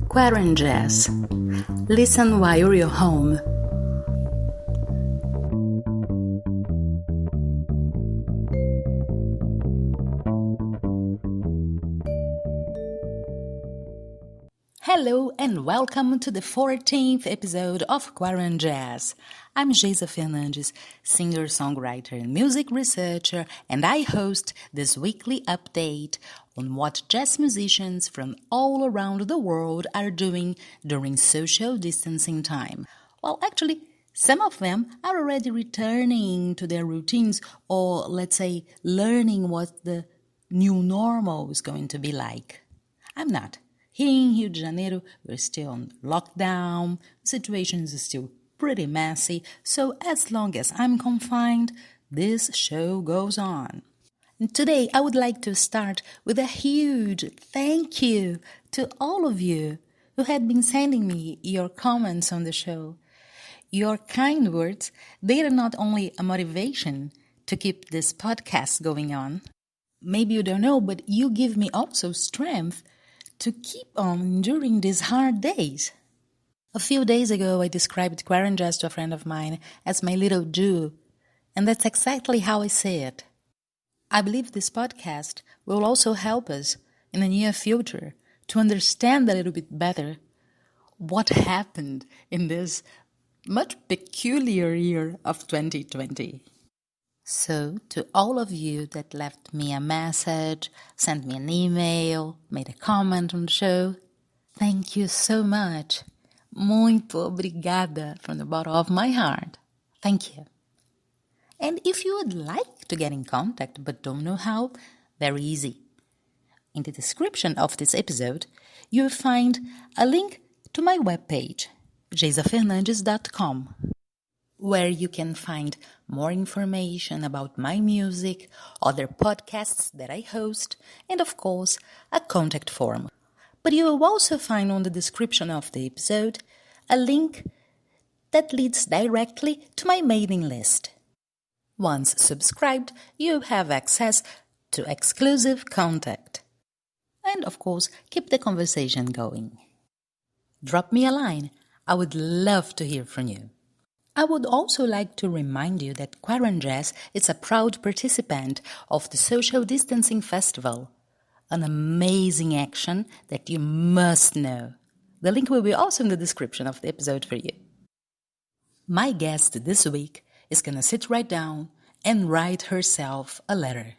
QuaranJazz. Listen while you're home. Hello and welcome to the 14th episode of QuaranJazz. I'm Geisa Fernandes, singer-songwriter and music researcher, and I host this weekly update on what jazz musicians from all around the world are doing during social distancing time. Well, actually, some of them are already returning to their routines or, let's say, learning what the new normal is going to be like. I'm not. Here in Rio de Janeiro, we're still on lockdown, the situation is still pretty messy, so as long as I'm confined, this show goes on. And today, I would like to start with a huge thank you to all of you who had been sending me your comments on the show. Your kind words, they are not only a motivation to keep this podcast going on. Maybe you don't know, but you give me also strength to keep on during these hard days. A few days ago, I described QuaranJazz to a friend of mine as my little Jew, and that's exactly how I see it. I believe this podcast will also help us in the near future to understand a little bit better what happened in this much peculiar year of 2020. So, to all of you that left me a message, sent me an email, made a comment on the show, thank you so much. Muito obrigada from the bottom of my heart. Thank you. And if you would like to get in contact but don't know how, very easy. In the description of this episode, you'll find a link to my webpage, geisafernandes.com, where you can find more information about my music, other podcasts that I host, and of course, a contact form. But you will also find on the description of the episode a link that leads directly to my mailing list. Once subscribed, you have access to exclusive content. And of course, keep the conversation going. Drop me a line. I would love to hear from you. I would also like to remind you that QuaranJazz is a proud participant of the Social Distancing Festival, an amazing action that you must know. The link will be also in the description of the episode for you. My guest this week is going to sit right down and write herself a letter.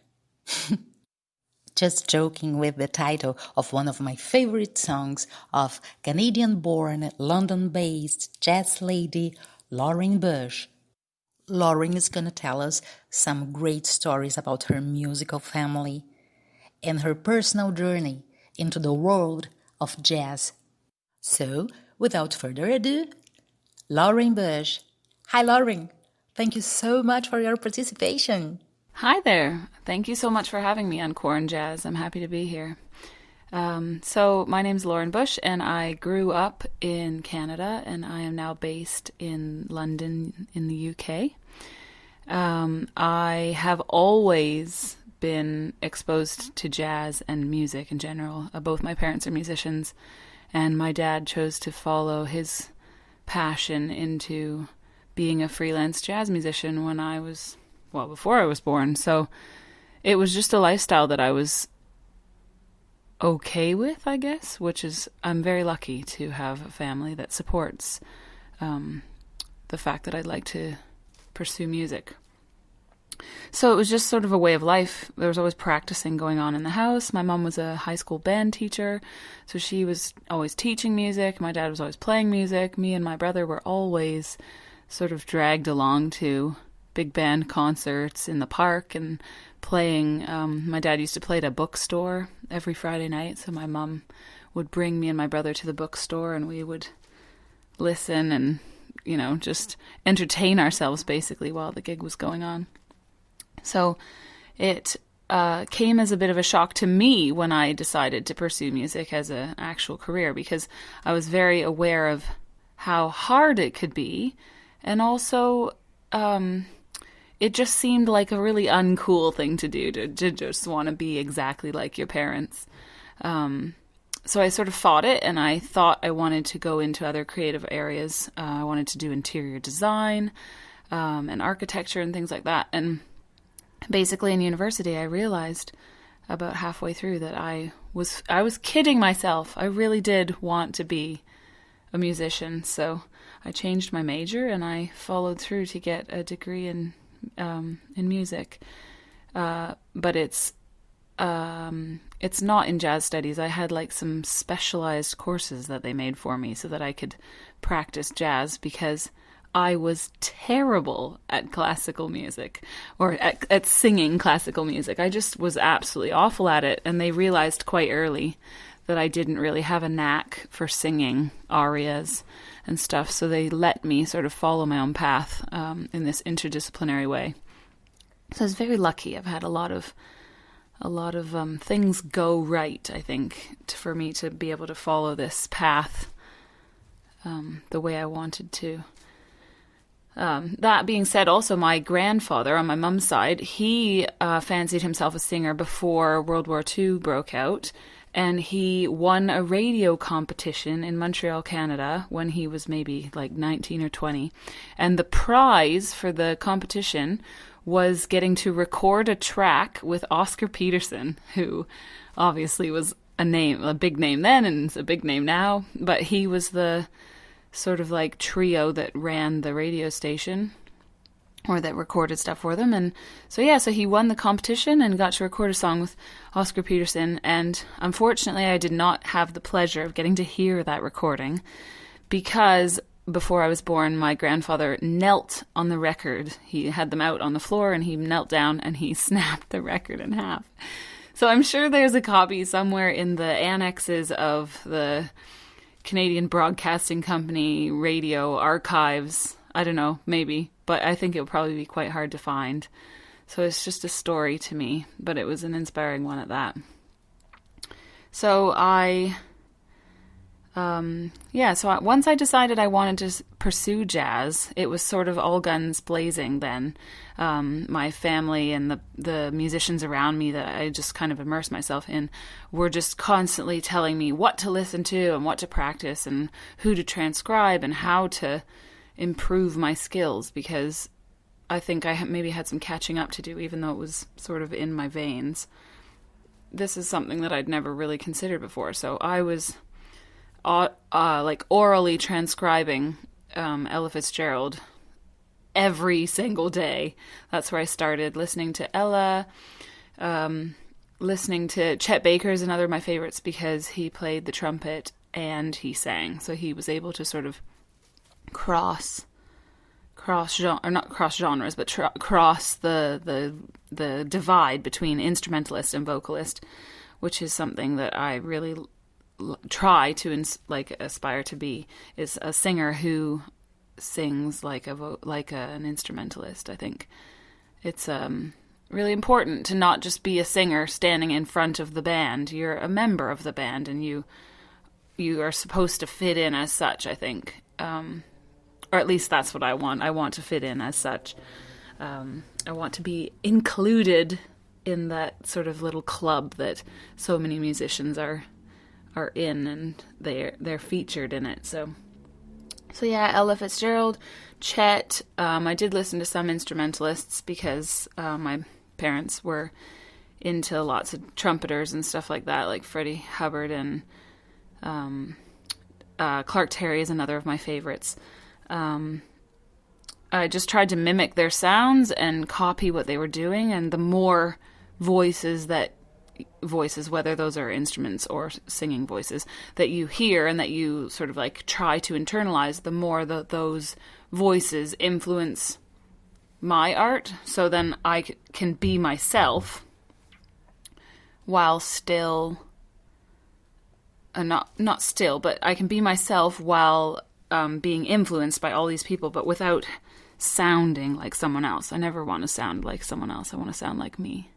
Just joking with the title of one of my favorite songs of Canadian-born, London-based jazz lady Lauren Bush. Lauren is going to tell us some great stories about her musical family and her personal journey into the world of jazz. So, without further ado, Lauren Bush. Hi, Lauren. Thank you so much for your participation. Hi there. Thank you so much for having me on QuaranJazz. I'm happy to be here. So my name's Lauren Bush, and I grew up in Canada, and I am now based in London in the UK. I have always been exposed to jazz and music in general. Both my parents are musicians, and my dad chose to follow his passion into being a freelance jazz musician when I was, before I was born. So it was just a lifestyle that I was okay with, I guess, which is, I'm very lucky to have a family that supports the fact that I'd like to pursue music. So it was just sort of a way of life. There was always practicing going on in the house. My mom was a high school band teacher, so she was always teaching music. My dad was always playing music. Me and my brother were always sort of dragged along to big band concerts in the park and playing. My dad used to play at a bookstore every Friday night, so my mom would bring me and my brother to the bookstore, and we would listen and, just entertain ourselves basically while the gig was going on. So it came as a bit of a shock to me when I decided to pursue music as an actual career, because I was very aware of how hard it could be, and also it just seemed like a really uncool thing to do, to just want to be exactly like your parents. So I sort of fought it, and I thought I wanted to go into other creative areas. I wanted to do interior design and architecture and things like that. And basically in university, I realized about halfway through that I was kidding myself. I really did want to be a musician. So I changed my major, and I followed through to get a degree in music. But it's not in jazz studies. I had like some specialized courses that they made for me so that I could practice jazz, because I was terrible at classical music, or at singing classical music. I just was absolutely awful at it, and they realized quite early that I didn't really have a knack for singing arias and stuff, so they let me sort of follow my own path in this interdisciplinary way. So I was very lucky. I've had a lot of things go right, I think, for me to be able to follow this path the way I wanted to. That being said, also my grandfather on my mum's side, he fancied himself a singer before World War II broke out, and he won a radio competition in Montreal, Canada, when he was maybe like 19 or 20. And the prize for the competition was getting to record a track with Oscar Peterson, who obviously was a big name then and is a big name now, but he was the sort of like trio that ran the radio station, or that recorded stuff for them. And so he won the competition and got to record a song with Oscar Peterson. And unfortunately, I did not have the pleasure of getting to hear that recording, because before I was born, my grandfather knelt on the record. He had them out on the floor, and he knelt down and he snapped the record in half. So I'm sure there's a copy somewhere in the annexes of the Canadian Broadcasting Company radio archives. I don't know, maybe, but I think it would probably be quite hard to find. So it's just a story to me, but it was an inspiring one at that. So once I decided I wanted to pursue jazz, it was sort of all guns blazing then. My family and the musicians around me that I just kind of immersed myself in were just constantly telling me what to listen to and what to practice and who to transcribe and how to improve my skills, because I think I maybe had some catching up to do, even though it was sort of in my veins. This is something that I'd never really considered before, so I was like orally transcribing Ella Fitzgerald every single day. That's where I started listening to Ella, listening to Chet Baker's another of my favorites, because he played the trumpet and he sang, so he was able to sort of cross genres, but cross the divide between instrumentalist and vocalist, which is something that I really try to aspire to be, is a singer who sings like an instrumentalist. I think it's really important to not just be a singer standing in front of the band. You're a member of the band, and you are supposed to fit in as such, I think. Or at least that's what I want. I want to fit in as such. I want to be included in that sort of little club that so many musicians are in, and they're featured in it. So yeah, Ella Fitzgerald, Chet. I did listen to some instrumentalists because my parents were into lots of trumpeters and stuff like that, like Freddie Hubbard, and Clark Terry is another of my favorites. I just tried to mimic their sounds and copy what they were doing, and the more voices, whether those are instruments or singing voices, that you hear and that you sort of like try to internalize, the more those voices influence my art. So then I can be myself while still, not still, but I can be myself while being influenced by all these people, but without sounding like someone else. I never want to sound like someone else. I want to sound like me.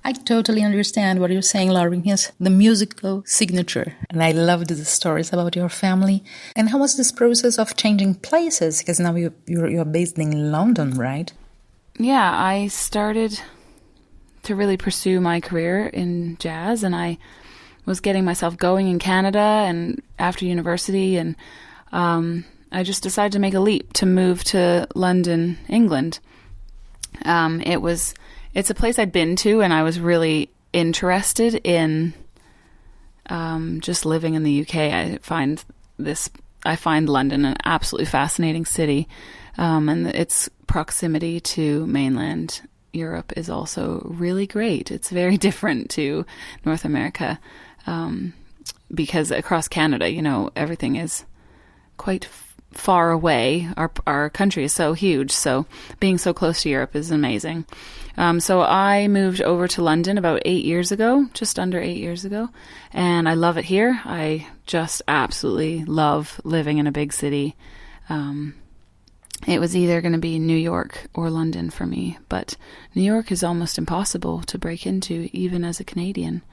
I totally understand what you're saying, Lauren. Yes, the musical signature. And I loved the stories about your family. And how was this process of changing places? Because now you're based in London, right? yeah, I started to really pursue my career in jazz, and I was getting myself going in Canada and after university, and I just decided to make a leap to move to London, England. It's a place I'd been to, and I was really interested in just living in the UK. I find London an absolutely fascinating city, and its proximity to mainland Europe is also really great. It's very different to North America, because across Canada, everything is quite far away. Our country is so huge, so being so close to Europe is amazing. So I moved over to London about 8 years ago, just under 8 years ago, and I love it here. I just absolutely love living in a big city. It was either going to be New York or London for me, but New York is almost impossible to break into, even as a Canadian.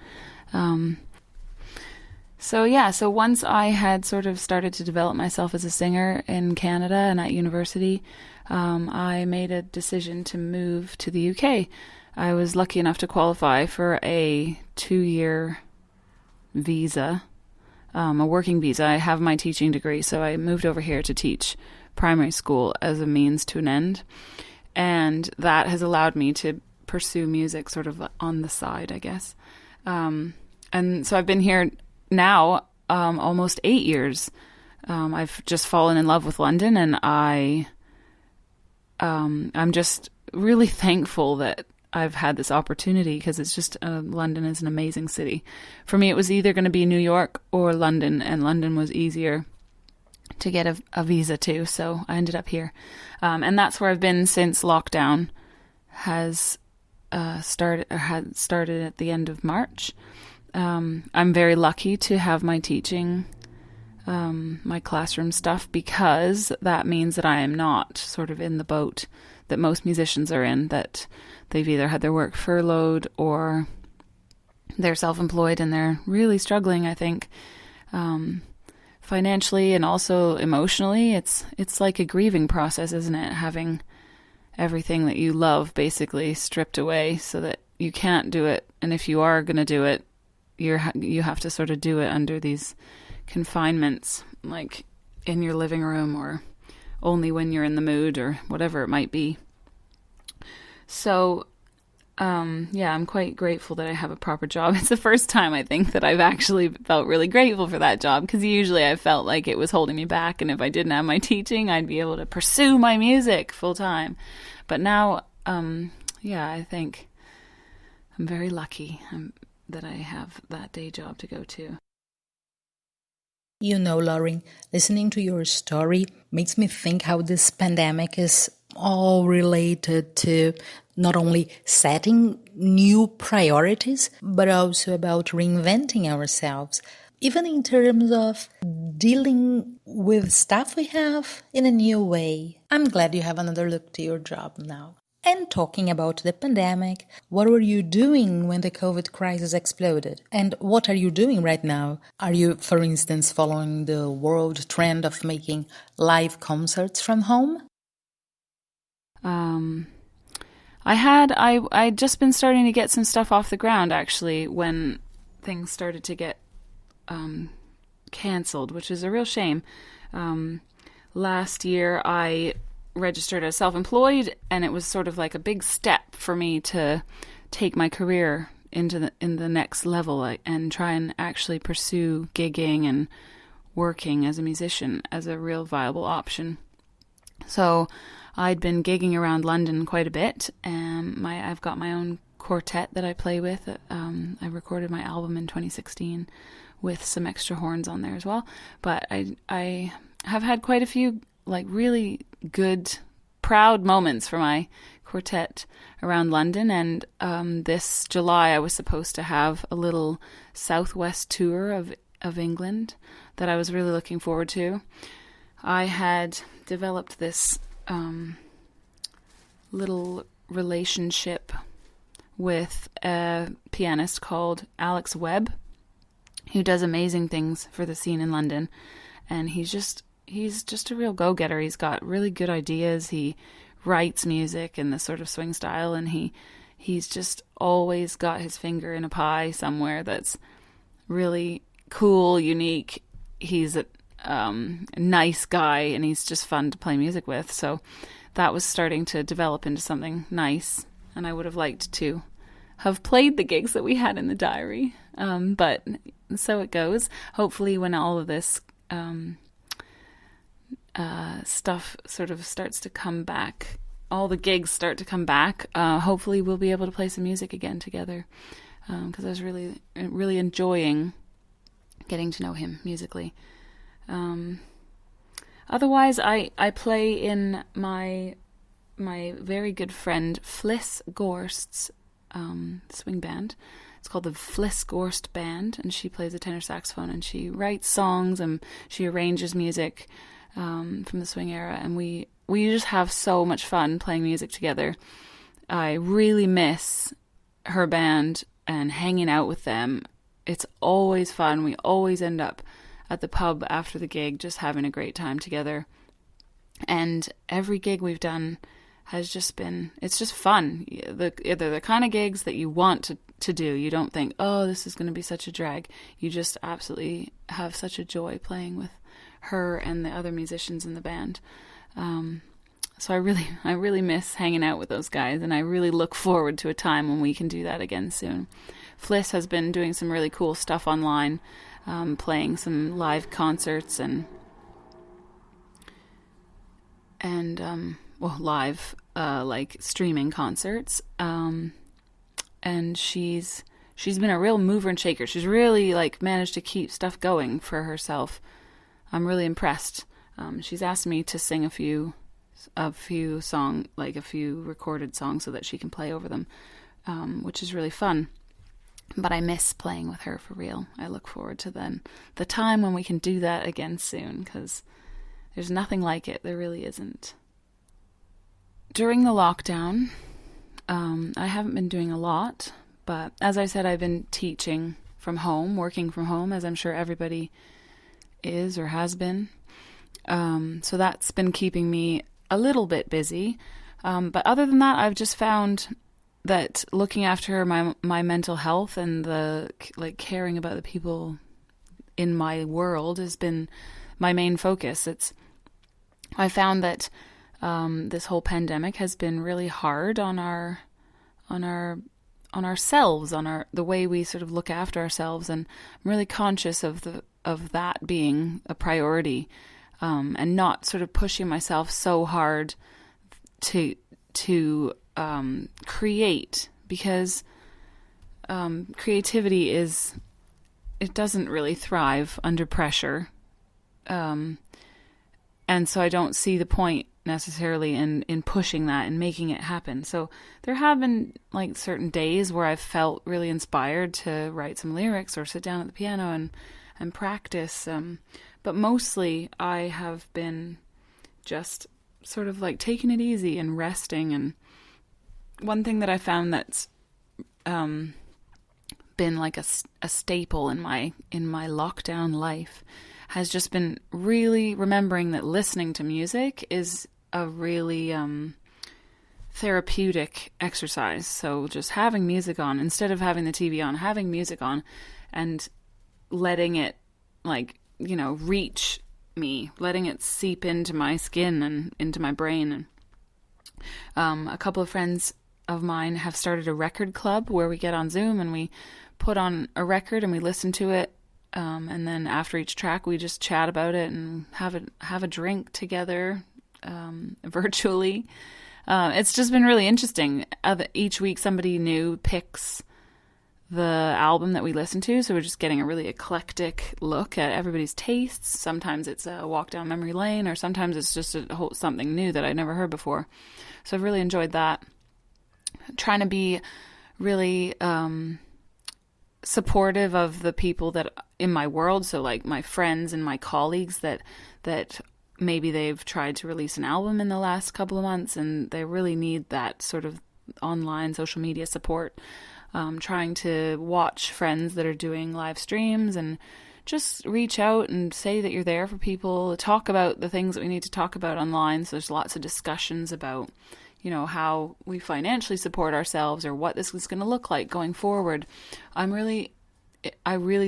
So once I had sort of started to develop myself as a singer in Canada and at university, I made a decision to move to the UK. I was lucky enough to qualify for a 2-year visa, a working visa. I have my teaching degree, so I moved over here to teach primary school as a means to an end. And that has allowed me to pursue music sort of on the side, I guess. And so I've been here now almost 8 years. I've just fallen in love with London, and I'm just really thankful that I've had this opportunity, because it's just London is an amazing city. For me, it was either going to be New York or London, and London was easier to get a visa to, so I ended up here. And that's where I've been since lockdown has started at the end of March. I'm very lucky to have my teaching, my classroom stuff, because that means that I am not sort of in the boat that most musicians are in, that they've either had their work furloughed or they're self-employed and they're really struggling, I think, financially and also emotionally. It's like a grieving process, isn't it? Having everything that you love basically stripped away so that you can't do it. And if you are going to do it, you have to sort of do it under these confinements, like in your living room or only when you're in the mood or whatever it might be. So, I'm quite grateful that I have a proper job. It's the first time I think that I've actually felt really grateful for that job, because usually I felt like it was holding me back, and if I didn't have my teaching, I'd be able to pursue my music full time. But now, I think I'm very lucky that I have that day job to go to. Lauren, listening to your story makes me think how this pandemic is all related to not only setting new priorities, but also about reinventing ourselves, even in terms of dealing with stuff we have in a new way. I'm glad you have another look to your job now. And talking about the pandemic, what were you doing when the COVID crisis exploded? And what are you doing right now? Are you, for instance, following the world trend of making live concerts from home? I'd just been starting to get some stuff off the ground, actually, when things started to get canceled, which is a real shame. Last year, I registered as self-employed, and it was sort of like a big step for me to take my career in the next level and try and actually pursue gigging and working as a musician as a real viable option. So I'd been gigging around London quite a bit, and I've got my own quartet that I play with. I recorded my album in 2016 with some extra horns on there as well. But I have had quite a few like really good, proud moments for my quartet around London. And this July I was supposed to have a little southwest tour of England that I was really looking forward to. I had developed this little relationship with a pianist called Alex Webb, who does amazing things for the scene in London. And he's just a real go-getter. He's got really good ideas. He writes music in this sort of swing style, and he's just always got his finger in a pie somewhere that's really cool, unique. He's a nice guy, and he's just fun to play music with. So that was starting to develop into something nice, and I would have liked to have played the gigs that we had in the diary. But so it goes. Hopefully when all of this stuff sort of starts to come back, all the gigs start to come back, hopefully we'll be able to play some music again together, because I was really, really enjoying getting to know him musically. Otherwise, I play in my very good friend Fliss Gorst's swing band. It's called the Fliss Gorst Band, and she plays a tenor saxophone, and she writes songs and she arranges music from the swing era, and we just have so much fun playing music together. I really miss her band and hanging out with them. It's always fun. We always end up at the pub after the gig just having a great time together. And every gig we've done has just been, it's just fun. They're the kind of gigs that you want to do. You don't think, oh, this is going to be such a drag. You just absolutely have such a joy playing with her and the other musicians in the band. So I really miss hanging out with those guys, and I really look forward to a time when we can do that again soon. Fliss has been doing some really cool stuff online, playing some live concerts and live like streaming concerts. And she's been a real mover and shaker. She's really like managed to keep stuff going for herself. I'm really impressed. She's asked me to sing a few recorded songs so that she can play over them, which is really fun. But I miss playing with her for real. I look forward to the time when we can do that again soon, because there's nothing like it. There really isn't. During the lockdown, I haven't been doing a lot, but as I said, I've been teaching from home, working from home, as I'm sure everybody is or has been. So that's been keeping me a little bit busy. But other than that, I've just found that looking after my mental health and the caring about the people in my world has been my main focus. I found that this whole pandemic has been really hard on ourselves, on the way we sort of look after ourselves, and I'm really conscious of that being a priority, and not sort of pushing myself so hard to create, because creativity it doesn't really thrive under pressure, and so I don't see the point necessarily in pushing that and making it happen. So there have been like certain days where I've felt really inspired to write some lyrics or sit down at the piano and practice, but mostly I have been just sort of like taking it easy and resting. And one thing that I found that's been like a staple in my lockdown life has just been really remembering that listening to music is a really therapeutic exercise. So just having music on, instead of having the TV on, having music on and letting it reach me, letting it seep into my skin and into my brain. And a couple of friends of mine have started a record club where we get on Zoom and we put on a record and we listen to it. And then after each track, we just chat about it and have a drink together, virtually. It's just been really interesting. Each week, somebody new picks the album that we listen to, so we're just getting a really eclectic look at everybody's tastes. Sometimes it's a walk down memory lane, or sometimes it's just something new that I'd never heard before. So I've really enjoyed that. Trying to be really supportive of the people that in my world, so like my friends and my colleagues that maybe they've tried to release an album in the last couple of months and they really need that sort of online social media support. Trying to watch friends that are doing live streams and just reach out and say that you're there for people, talk about the things that we need to talk about online. So there's lots of discussions about, how we financially support ourselves or what this is going to look like going forward. I really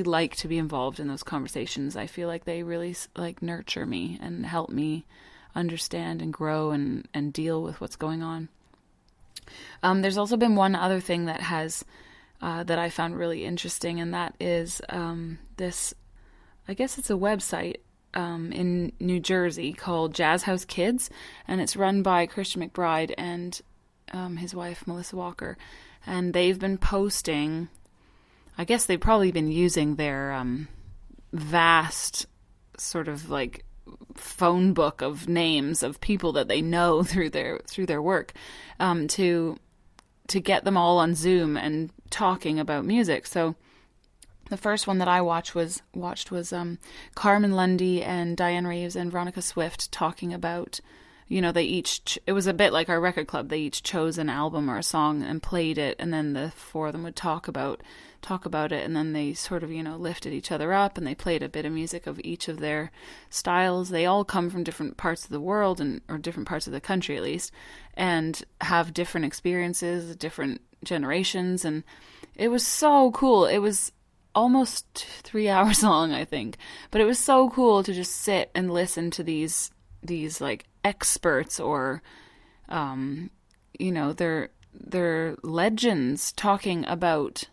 like to be involved in those conversations. I feel like they really nurture me and help me understand and grow and deal with what's going on. There's also been one other thing that I found really interesting, and that is this, I guess it's a website in New Jersey called Jazz House Kids, and it's run by Christian McBride and his wife Melissa Walker, and they've been posting, I guess they've probably been using their vast sort of like phone book of names of people that they know through their work to get them all on Zoom and talking about music. So the first one that I watched was Carmen Lundy and Diane Reeves and Veronica Swift talking about, it was a bit like our record club. They each chose an album or a song and played it, and then the four of them would talk about it, and then they sort of, lifted each other up, and they played a bit of music of each of their styles. They all come from different parts of the world or different parts of the country at least, and have different experiences, different generations, and it was so cool. It was almost 3 hours long, I think, but it was so cool to just sit and listen to these like experts or they're legends talking about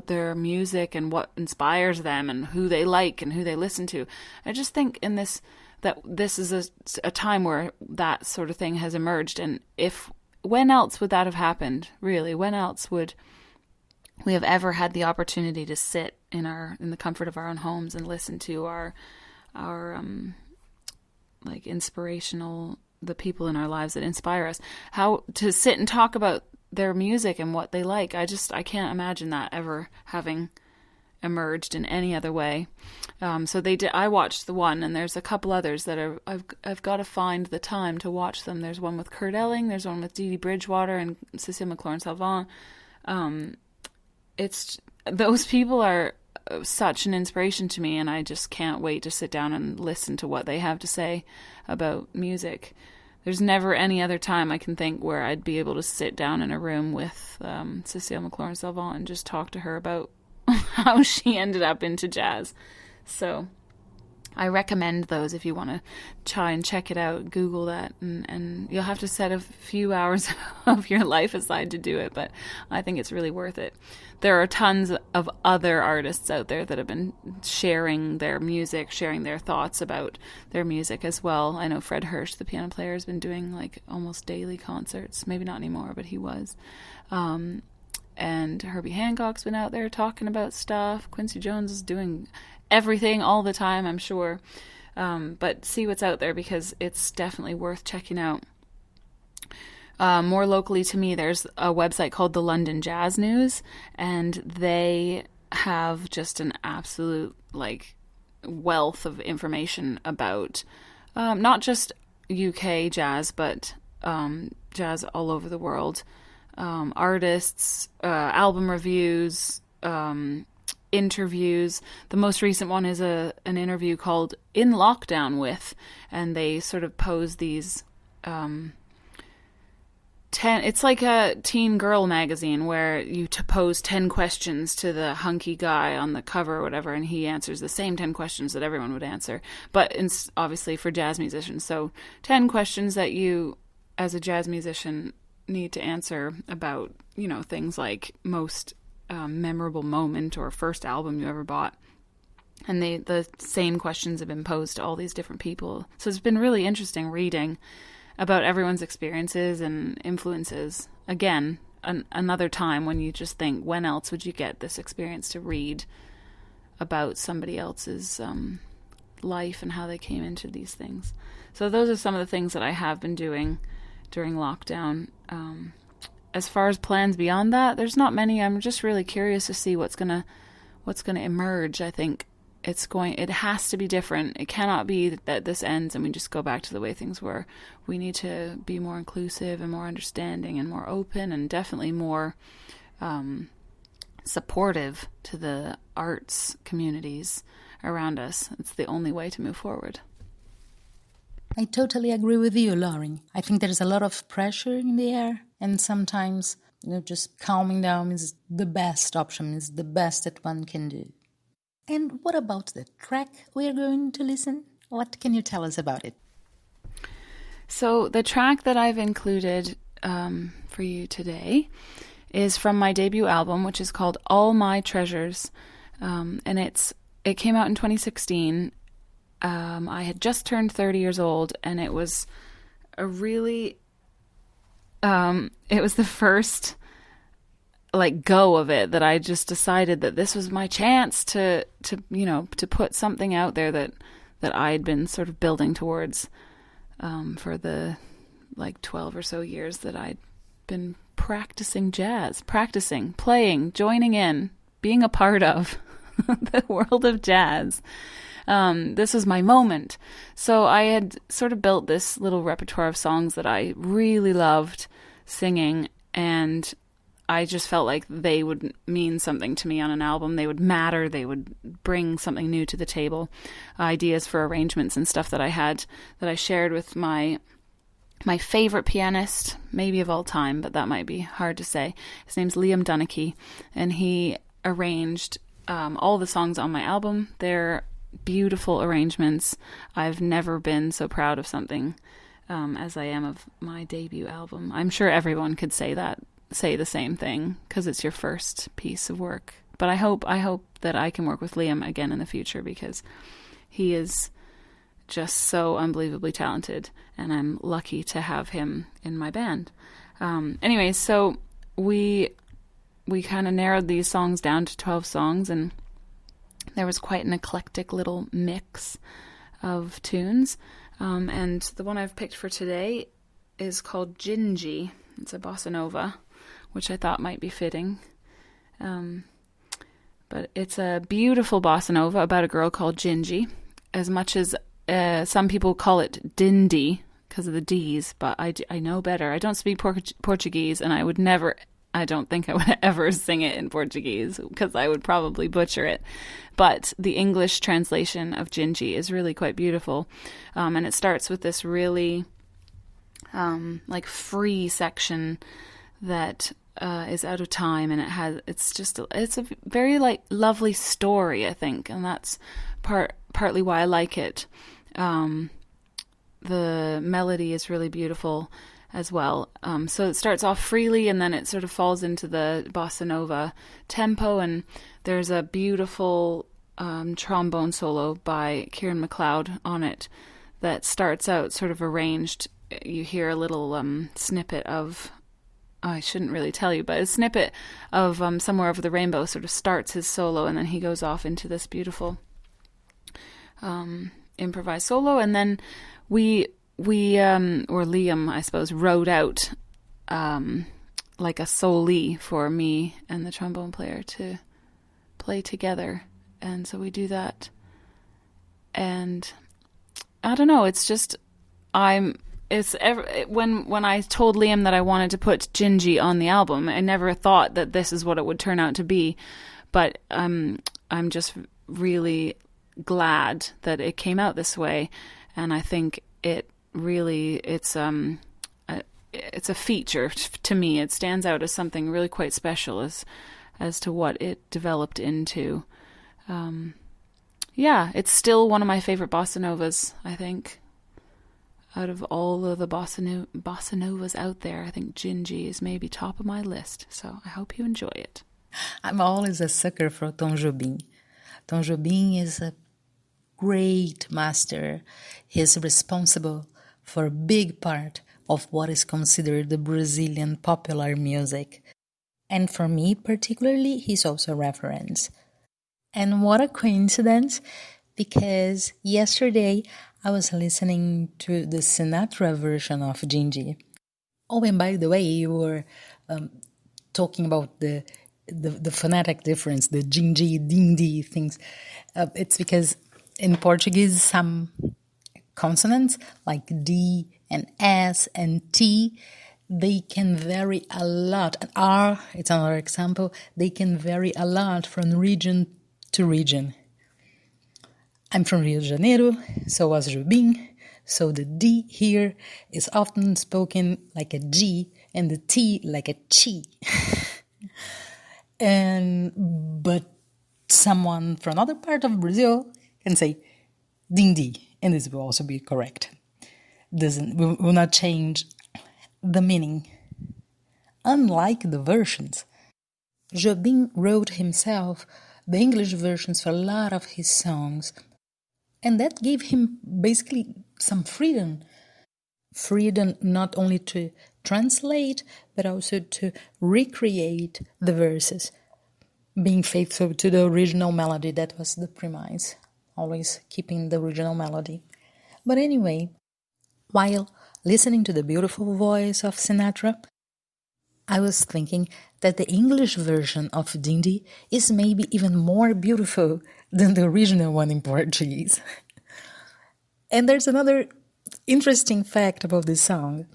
their music and what inspires them and who they like and who they listen to. I just think that this is a time where that sort of thing has emerged, and when else would that have happened, really? When else would we have ever had the opportunity to sit in the comfort of our own homes and listen to our like inspirational, the people in our lives that inspire us, how to sit and talk about their music and what they like. I can't imagine that ever having emerged in any other way. So they did. I watched the one, and there's a couple others that I've got to find the time to watch them. There's one with Kurt Elling. There's one with Dee Dee Bridgewater and Cecile McLaurin-Salvant. Those people are such an inspiration to me, and I just can't wait to sit down and listen to what they have to say about music. There's never any other time I can think where I'd be able to sit down in a room with Cecile McLaurin-Salvant and just talk to her about how she ended up into jazz. So I recommend those if you want to try and check it out. Google that, and you'll have to set a few hours of your life aside to do it, but I think it's really worth it. There are tons of other artists out there that have been sharing their music, sharing their thoughts about their music as well. I know Fred Hirsch, the piano player, has been doing like almost daily concerts. Maybe not anymore, but he was. And Herbie Hancock's been out there talking about stuff. Quincy Jones is doing everything all the time, I'm sure. But see what's out there, because it's definitely worth checking out. More locally to me, there's a website called the London Jazz News, and they have just an absolute wealth of information about not just UK jazz, but jazz all over the world. Artists, album reviews, interviews. The most recent one is an interview called In Lockdown With, and they sort of pose these 10, it's like a teen girl magazine where you pose 10 questions to the hunky guy on the cover or whatever, and he answers the same 10 questions that everyone would answer, but obviously for jazz musicians. So 10 questions that you, as a jazz musician, need to answer about, things like most memorable moment or first album you ever bought. And the same questions have been posed to all these different people. So it's been really interesting reading about everyone's experiences and influences. Again, another time when you just think, when else would you get this experience to read about somebody else's life and how they came into these things. So those are some of the things that I have been doing during lockdown. As far as plans beyond that, there's not many. I'm just really curious to see what's gonna emerge. I think it has to be different. It cannot be that this ends and we just go back to the way things were. We need to be more inclusive and more understanding and more open, and definitely more supportive to the arts communities around us. It's the only way to move forward. I totally agree with you, Lauren. I think there's a lot of pressure in the air, and sometimes, just calming down is the best option, is the best that one can do. And what about the track we are going to listen? What can you tell us about it? So the track that I've included for you today is from my debut album, which is called All My Treasures, and it came out in 2016. I had just turned 30 years old, and it was a really, it was the first go of it that I just decided that this was my chance to put something out there that I'd been sort of building towards for the 12 or so years that I'd been practicing jazz, playing, joining in, being a part of the world of jazz. This was my moment. So I had sort of built this little repertoire of songs that I really loved singing, and I just felt like they would mean something to me on an album. They would matter. They would bring something new to the table. Ideas for arrangements and stuff that I had that I shared with my favorite pianist, maybe of all time, but that might be hard to say. His name's Liam Dunnicky, and he arranged all the songs on my album. They're beautiful arrangements. I've never been so proud of something as I am of my debut album. I'm sure everyone could say the same thing, because it's your first piece of work. But I hope that I can work with Liam again in the future, because he is just so unbelievably talented, and I'm lucky to have him in my band. Anyway, so we kind of narrowed these songs down to 12 songs, and there was quite an eclectic little mix of tunes. And the one I've picked for today is called Gingy. It's a bossa nova, which I thought might be fitting. But it's a beautiful bossa nova about a girl called Gingy, as much as some people call it Dindy because of the D's, but I know better. I don't speak Portuguese, and I don't think I would ever sing it in Portuguese, because I would probably butcher it. But the English translation of Gingy is really quite beautiful. And it starts with this really free section that is out of time, and it's a very lovely story, I think, and that's partly why I like it. The melody is really beautiful as well. So it starts off freely, and then it sort of falls into the bossa nova tempo, and there's a beautiful trombone solo by Kieran MacLeod on it that starts out sort of arranged. You hear a little snippet of, I shouldn't really tell you, but a snippet of Somewhere Over the Rainbow sort of starts his solo, and then he goes off into this beautiful improvised solo, and then we or Liam, I suppose, wrote out like a soli for me and the trombone player to play together. And so we do that. And I don't know, it's just, when I told Liam that I wanted to put Gingy on the album, I never thought that this is what it would turn out to be. But I'm just really glad that it came out this way. And I think it's a feature to me. It stands out as something really quite special as to what it developed into. It's still one of my favorite bossa novas, I think. Out of all of the bossa novas out there, I think Gingy is maybe top of my list. So I hope you enjoy it. I'm always a sucker for Tom Jobim. Tom Jobim is a great master. He's responsible for a big part of what is considered the Brazilian popular music. And for me particularly, he's also a reference. And what a coincidence, because yesterday I was listening to the Sinatra version of Gingy. Oh, and by the way, you were talking about the phonetic difference, the Gingy, Dindi things. It's because in Portuguese, some consonants like D and S and T, they can vary a lot. It's another example, they can vary a lot from region to region. I'm from Rio de Janeiro, so was Jobim, so the D here is often spoken like a G and the T like a chi. But someone from another part of Brazil can say dindi, and this will also be correct. Will not change the meaning. Unlike the versions, Jobim wrote himself the English versions for a lot of his songs, and that gave him basically some freedom. Freedom not only to translate, but also to recreate the verses, being faithful to the original melody. That was the premise, always keeping the original melody. But anyway, while listening to the beautiful voice of Sinatra, I was thinking that the English version of Dindi is maybe even more beautiful than the original one in Portuguese. And there's another interesting fact about this song,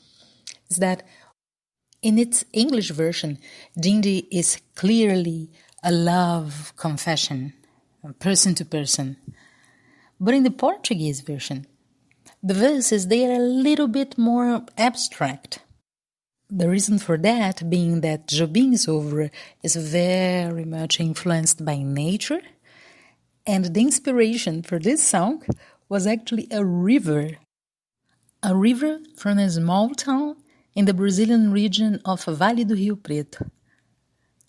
is that in its English version, Dindi is clearly a love confession, person to person. But in the Portuguese version, the verses, they are a little bit more abstract. The reason for that being that Jobim's oeuvre is very much influenced by nature, and the inspiration for this song was actually a river from a small town in the Brazilian region of Vale do Rio Preto.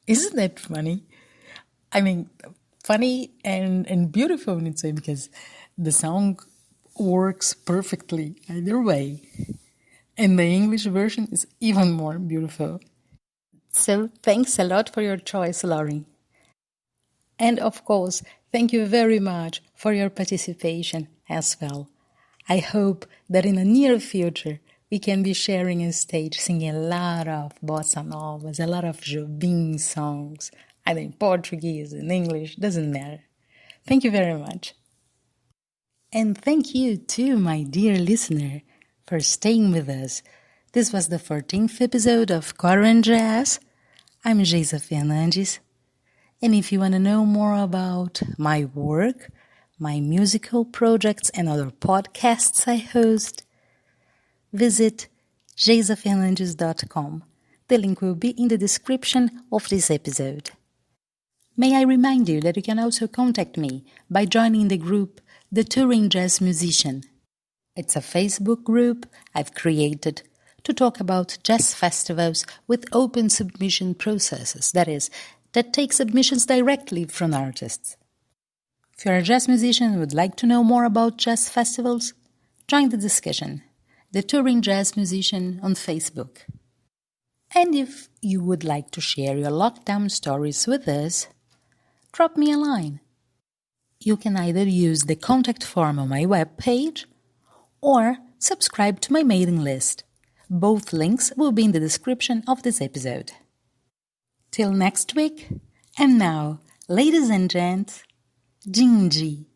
Isn't that funny? I mean, funny and beautiful in its way, because the song works perfectly either way. And the English version is even more beautiful. So thanks a lot for your choice, Laurie. And of course, thank you very much for your participation as well. I hope that in the near future, we can be sharing a stage singing a lot of bossa novas, a lot of Jobim songs, either in Portuguese, in English, doesn't matter. Thank you very much. And thank you too, my dear listener, for staying with us. This was the 14th episode of QuaranJazz. I'm Geisa Fernandes. And if you want to know more about my work, my musical projects, and other podcasts I host, visit geisafernandes.com. The link will be in the description of this episode. May I remind you that you can also contact me by joining the group The Touring Jazz Musician. It's a Facebook group I've created to talk about jazz festivals with open submission processes, that take submissions directly from artists. If you're a jazz musician and would like to know more about jazz festivals, join the discussion, The Touring Jazz Musician on Facebook. And if you would like to share your lockdown stories with us, drop me a line. You can either use the contact form on my webpage or subscribe to my mailing list. Both links will be in the description of this episode. Till next week, and now, ladies and gents, Dindi.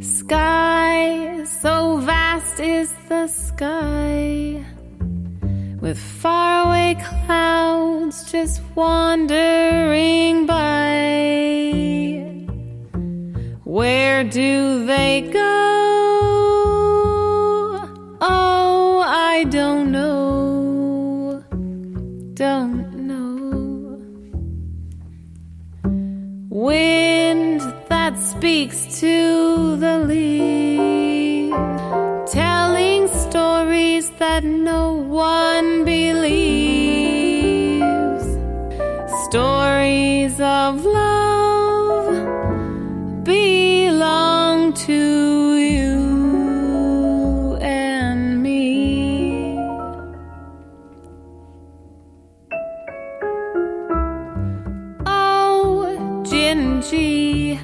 Sky, so vast is the sky, with faraway clouds just wandering by. Where do they go? Oh, I don't know. Don't know. Wind that speaks to the leaves, telling stories that no one believes. Stories of love belong to you and me. Oh, Gingy,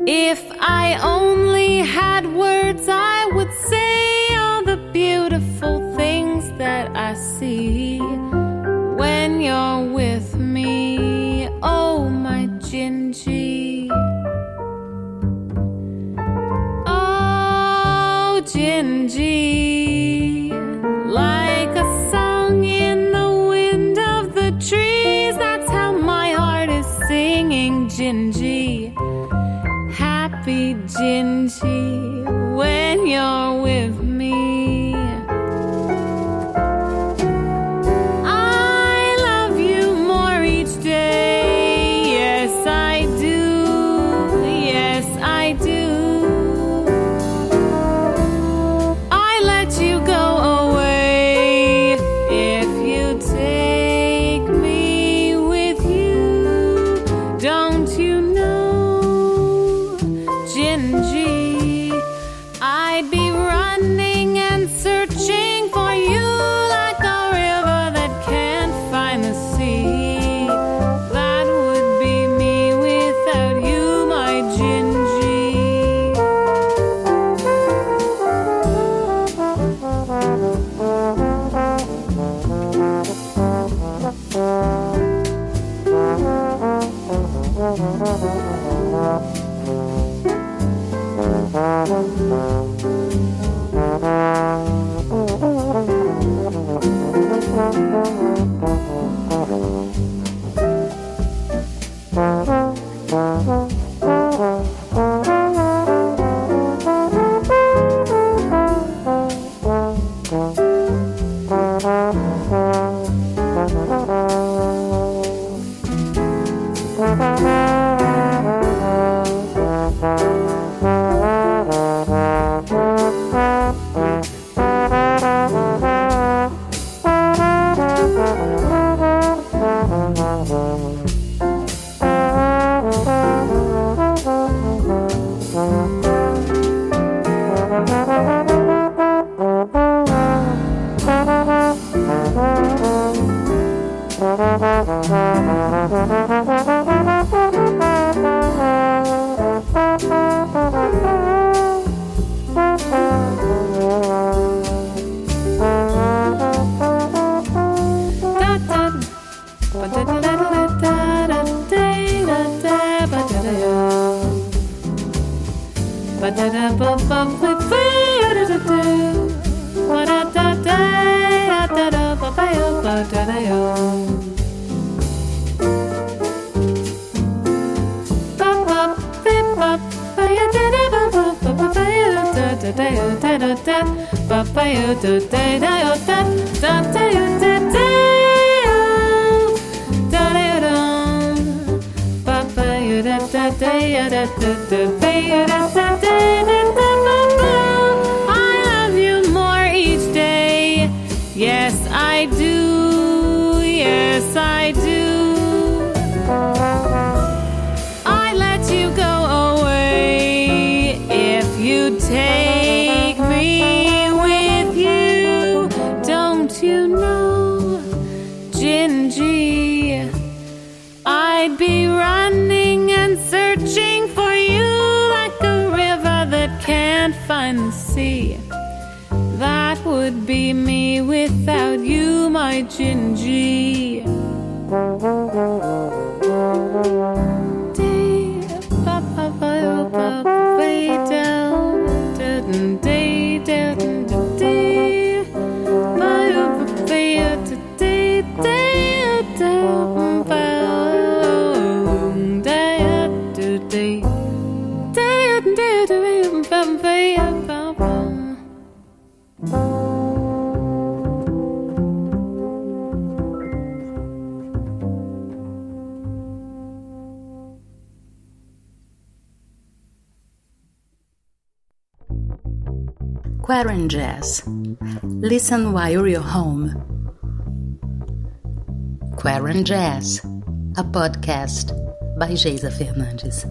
if I only had words, I would say all the beautiful things that I see when you're with me. Oh, my Gingy. Oh, Gingy, like a Gingy, happy Gingy, when you're with me. I love you more each day. Yes, I do. Yes, I do. I let you go away if you take me with you. Don't you know, Gingy, I'd be running and searching for you like a river that can't find the sea. That would be me without you, my Gingy. I love you more each day. Yes, I do. Yes, I do. I let you go away if you take me with you. Don't you know, Gingy, I'd be running and searching for you like a river that can't find the sea. That would be me without you, my Gingy. QuaranJazz. Listen while you're home. QuaranJazz, a podcast by Geisa Fernandes.